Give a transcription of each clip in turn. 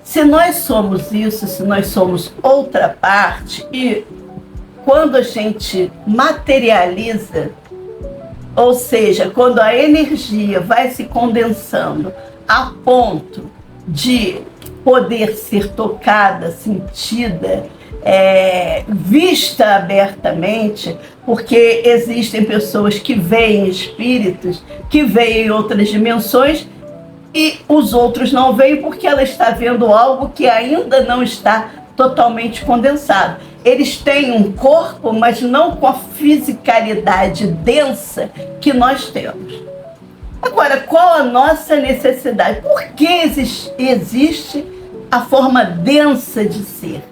Se nós somos isso, se nós somos outra parte, e quando a gente materializa, ou seja, quando a energia vai se condensando a ponto de poder ser tocada, sentida, vista abertamente, porque existem pessoas que veem espíritos, que veem outras dimensões, e os outros não veem porque ela está vendo algo que ainda não está totalmente condensado. Eles têm um corpo, mas não com a fisicalidade densa que nós temos. Agora, qual a nossa necessidade? Por que existe a forma densa de ser?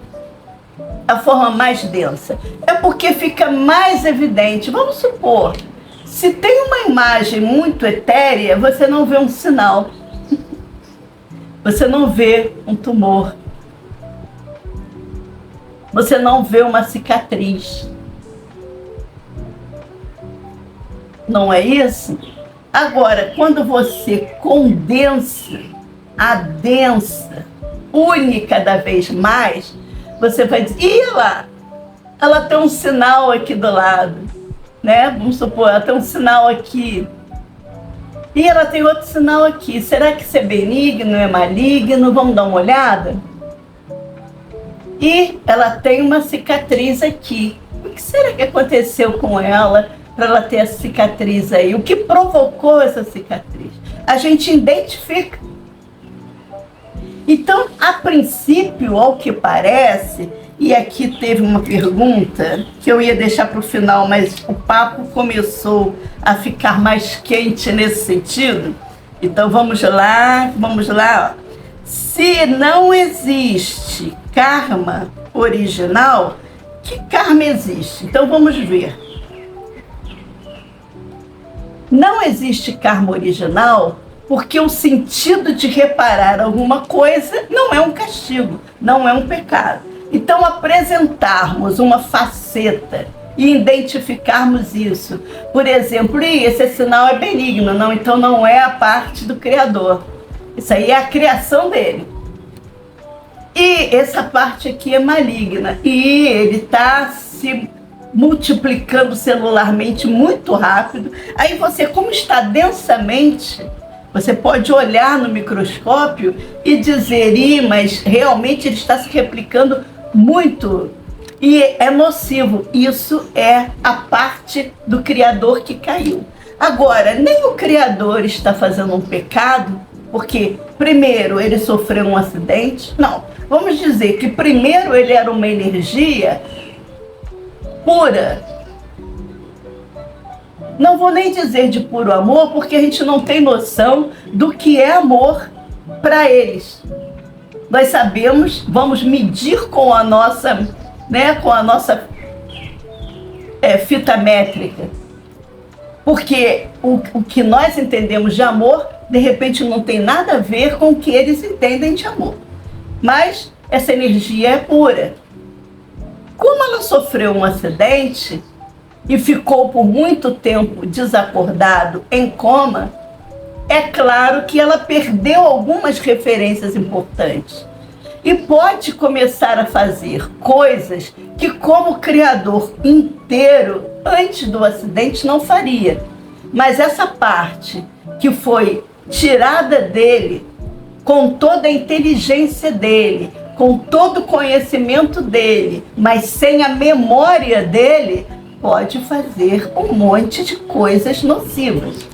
A forma mais densa? É porque fica mais evidente. Vamos supor, se tem uma imagem muito etérea, você não vê um sinal. Você não vê um tumor. Você não vê uma cicatriz. Não é isso? Agora, quando você condensa, adensa, une cada vez mais, você vai dizer, ih lá, ela tem um sinal aqui do lado, né? Vamos supor, ela tem um sinal aqui. E ela tem outro sinal aqui. Será que isso é benigno, é maligno? Vamos dar uma olhada? E ela tem uma cicatriz aqui. O que será que aconteceu com ela para ela ter essa cicatriz aí? O que provocou essa cicatriz? A gente identifica. Então, a princípio, ao que parece, e aqui teve uma pergunta que eu ia deixar para o final, mas o papo começou a ficar mais quente nesse sentido. Então vamos lá. Se não existe karma original, que karma existe? Então vamos ver. Não existe karma original porque o sentido de reparar alguma coisa não é um castigo, não é um pecado. Então, apresentarmos uma faceta e identificarmos isso. Por exemplo, esse sinal é benigno, não, então não é a parte do Criador. Isso aí é a criação dele. E essa parte aqui é maligna. E ele está se multiplicando celularmente muito rápido. Aí você, como está densamente, você pode olhar no microscópio e dizer, mas realmente ele está se replicando muito e é nocivo. Isso é a parte do Criador que caiu. Agora, nem o Criador está fazendo um pecado, porque primeiro ele sofreu um acidente. Não, vamos dizer que primeiro ele era uma energia pura. Não vou nem dizer de puro amor, porque a gente não tem noção do que é amor para eles. Nós sabemos, vamos medir com a nossa, fita métrica. Porque o que nós entendemos de amor, de repente não tem nada a ver com o que eles entendem de amor. Mas essa energia é pura. Como ela sofreu um acidente e ficou por muito tempo desacordado, em coma, é claro que ela perdeu algumas referências importantes e pode começar a fazer coisas que, como criador inteiro, antes do acidente, não faria. Mas essa parte que foi tirada dele, com toda a inteligência dele, com todo o conhecimento dele, mas sem a memória dele, pode fazer um monte de coisas nocivas.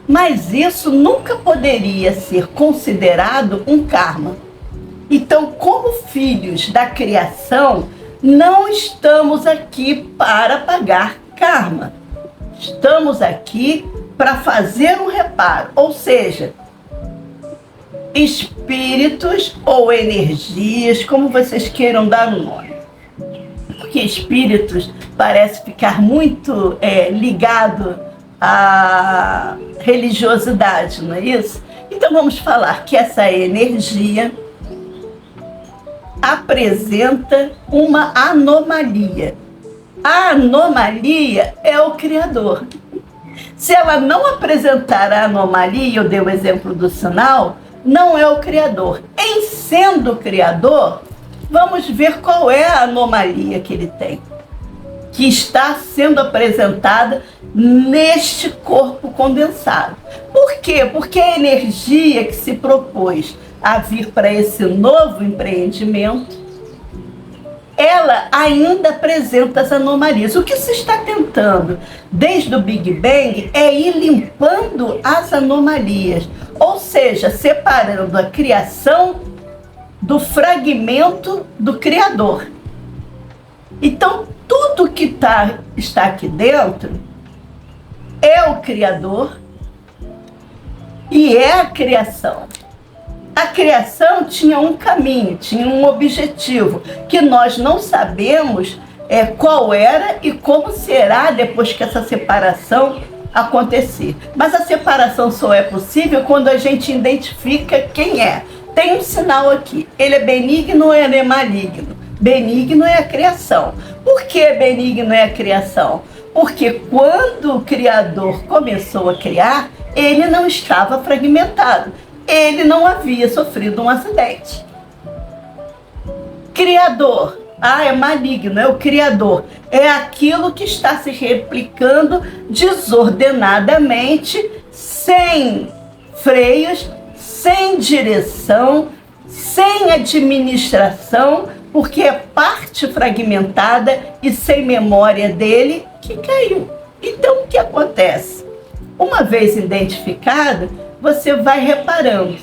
Mas isso nunca poderia ser considerado um karma. Então, como filhos da criação, não estamos aqui para pagar karma. Estamos aqui para fazer um reparo, ou seja, espíritos ou energias, como vocês queiram dar o nome. Porque espíritos parece ficar muito ligado à religiosidade, não é isso? Então vamos falar que essa energia apresenta uma anomalia. A anomalia é o Criador. Se ela não apresentar a anomalia, eu dei o exemplo do sinal, não é o Criador. Em sendo o Criador, vamos ver qual é a anomalia que ele tem, que está sendo apresentada neste corpo condensado. Por quê? Porque a energia que se propôs a vir para esse novo empreendimento, ela ainda apresenta as anomalias. O que se está tentando desde o Big Bang é ir limpando as anomalias, ou seja, separando a criação do fragmento do Criador. Então, tudo que está aqui dentro é o Criador e é a criação. A criação tinha um caminho, tinha um objetivo, que nós não sabemos qual era e como será depois que essa separação acontecer. Mas a separação só é possível quando a gente identifica quem é. Tem um sinal aqui, ele é benigno ou ele é maligno? Benigno é a criação. Por que benigno é a criação? Porque quando o Criador começou a criar, ele não estava fragmentado. Ele não havia sofrido um acidente. Criador, é maligno, é o Criador. É aquilo que está se replicando desordenadamente, sem freios, sem direção, sem administração, porque é parte fragmentada e sem memória dele que caiu. Então, o que acontece? Uma vez identificado, você vai reparando.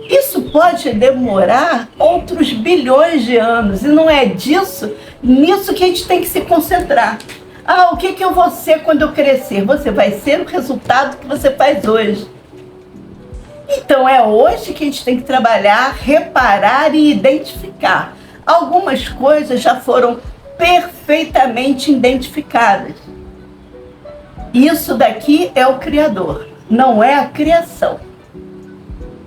Isso pode demorar outros bilhões de anos, e não é nisso que a gente tem que se concentrar. O que eu vou ser quando eu crescer? Você vai ser o resultado que você faz hoje. Então é hoje que a gente tem que trabalhar, reparar e identificar. Algumas coisas já foram perfeitamente identificadas. Isso daqui é o Criador, não é a criação.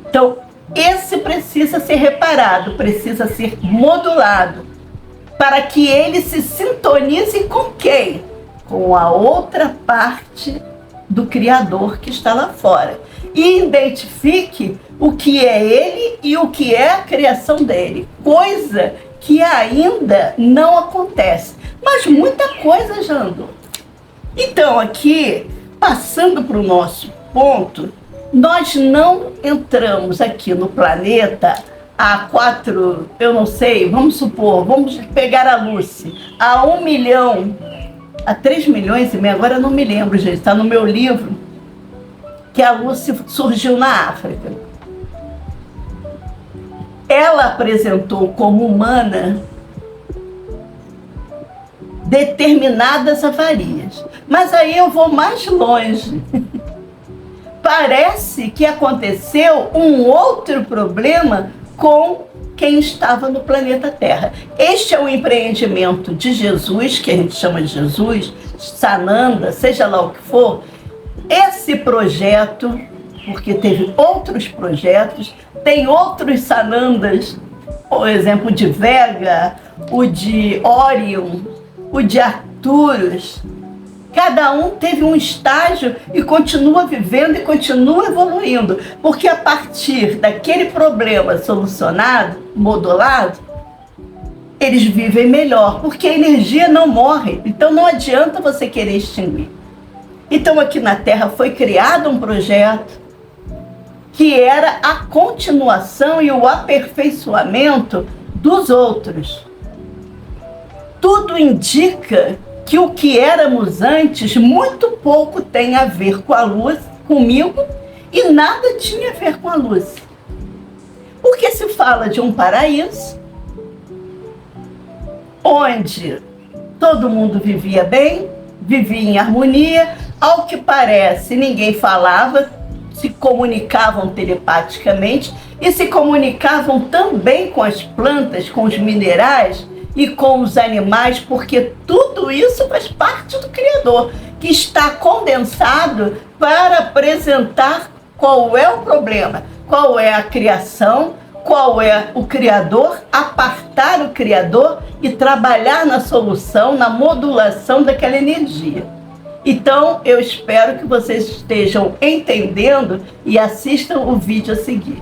Então, esse precisa ser reparado, precisa ser modulado, para que ele se sintonize com quem? Com a outra parte do Criador que está lá fora. E identifique o que é ele e o que é a criação dele. Coisa que ainda não acontece. Mas muita coisa já andou. Então, aqui, passando para o nosso ponto, nós não entramos aqui no planeta há eu não sei, vamos supor, vamos pegar a Lucy, há 1 milhão, há 3 milhões e meio, agora eu não me lembro, gente, está no meu livro, que a Lucy surgiu na África. Ela apresentou como humana determinadas avarias. Mas aí eu vou mais longe. Parece que aconteceu um outro problema com quem estava no planeta Terra. Este é o empreendimento de Jesus, que a gente chama de Jesus, Sananda, seja lá o que for. Esse projeto, porque teve outros projetos, tem outros Sanandas, por exemplo, o de Vega, o de Orion, o de Arcturus. Cada um teve um estágio e continua vivendo e continua evoluindo, porque a partir daquele problema solucionado, modulado, eles vivem melhor, porque a energia não morre, então não adianta você querer extinguir. Então aqui na Terra foi criado um projeto que era a continuação e o aperfeiçoamento dos outros. Tudo indica que o que éramos antes muito pouco tem a ver com a luz, comigo, e nada tinha a ver com a luz. Porque se fala de um paraíso, onde todo mundo vivia bem, vivia em harmonia, ao que parece ninguém falava, se comunicavam telepaticamente e se comunicavam também com as plantas, com os minerais e com os animais, porque tudo isso faz parte do Criador, que está condensado para apresentar qual é o problema, qual é a criação, qual é o Criador, apartar o Criador e trabalhar na solução, na modulação daquela energia. Então, eu espero que vocês estejam entendendo e assistam o vídeo a seguir.